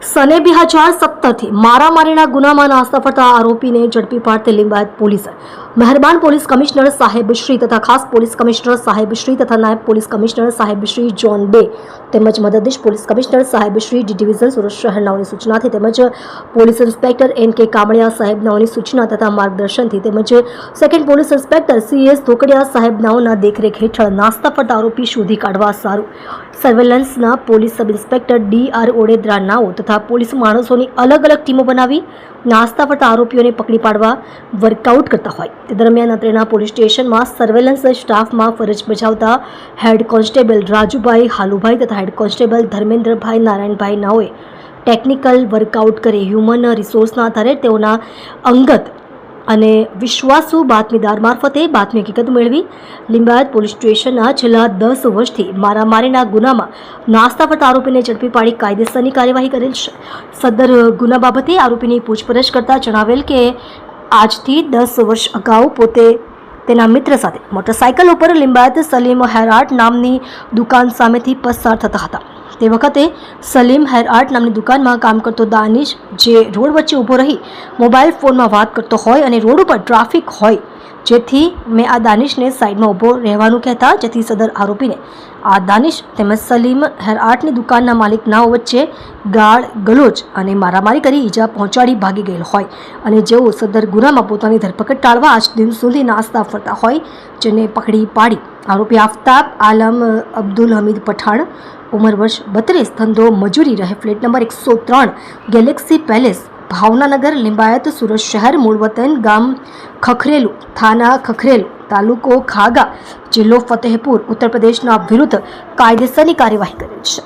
સને 2017થી મારામારીના ગુનામાં નાસ્તા ફરતા આરોપીને ઝડપી પાડતી લિંબાયત પોલીસે મહેરબાન પોલીસ કમિશનર સાહેબ શ્રી તથા ખાસ પોલીસ કમિશનર સાહેબ શ્રી તથા નાયબ પોલીસ કમિશનર સાહેબ શ્રી ઝોન 2 તેમજ મદદનીશ પોલીસ કમિશનર સાહેબ શ્રી ડી ડિવિઝન સુરત શહેરનાઓની સૂચનાથી તેમજ પોલીસ ઇન્સ્પેક્ટર એન કે કામળિયા સાહેબનાઓની સૂચના તથા માર્ગદર્શનથી તેમજ second police inspector CS Dhokadiya સાહેબનાઓના દેખરેખ હેઠળ નાસ્તા ફરતા આરોપી શોધી કાઢવા સારું સર્વેલન્સના police sub inspector DR Odedara નાઓ તથા પોલીસ માણસોની અલગ અલગ ટીમો બનાવી નાસ્તા ફરતા આરોપીઓને પકડી પાડવા વર્કઆઉટ કરતા હોય તે દરમિયાન અત્રેના પોલીસ સ્ટેશનમાં સર્વેલન્સ સ્ટાફમાં ફરજ બજાવતા હેડ કોન્સ્ટેબલ રાજુભાઈ હાલુભાઈ તથા હેડ કોન્સ્ટેબલ ધર્મેન્દ્રભાઈ નારાયણભાઈ નાઓએ ટેકનિકલ વર્કઆઉટ કરી હ્યુમન રિસોર્સના આધારે તેઓના અંગત અને વિશ્વાસુ બાતમીદાર મારફતે બાતમી હકીકત મેળવી લિંબાયત પોલીસ સ્ટેશનના છેલ્લા 10 વર્ષથી મારામારીના ગુનામાં નાસ્તા ફરતા આરોપીને ઝડપી પાડી કાયદેસરની કાર્યવાહી કરેલ છે. સદર ગુના બાબતે આરોપીની પૂછપરછ કરતા જણાવેલ કે આજથી 10 વર્ષ અગાઉ પોતે તેના મિત્ર સાથે મોટરસાઇકલ ઉપર લિંબાયત સલીમ હેર આર્ટ નામની દુકાન સામેથી પસાર થતા હતા. તે વખતે સલીમ હેર આર્ટ નામની દુકાનમાં કામ કરતો દાનિશ જે રોડ વચ્ચે ઊભો રહી મોબાઈલ ફોનમાં વાત કરતો હોય અને રોડ ઉપર ટ્રાફિક હોય જેથી મેં આ દાનિશને સાઈડમાં ઊભો રહેવાનું કહેતા જેથી સદર આરોપીને આ દાનિશ તેમજ સલીમ હેર આર્ટની દુકાનના માલિકનાઓ વચ્ચે ગાળ ગલોચ અને મારામારી કરી ઈજા પહોંચાડી ભાગી ગયેલ હોય અને જેઓ સદર ગુનામાં પોતાની ધરપકડ ટાળવા આજ દિન સુધી નાસ્તા ફરતા હોય જેને પકડી પાડી આરોપી આફતાબ આલમ અબ્દુલ હમીદ પઠાણ ઉંમર વર્ષ 32 ધંધો મજૂરી રહે flat number 103 galaxy palace Bhavnanagar Limbayat Surat શહેર મૂળ વતન ગામ ખખરેલું થાના ખખરેલું તાલુકો ખાગા જિલ્લો ફતેહપુર ઉત્તર પ્રદેશના વિરુદ્ધ કાયદેસરની કાર્યવાહી કરેલ છે.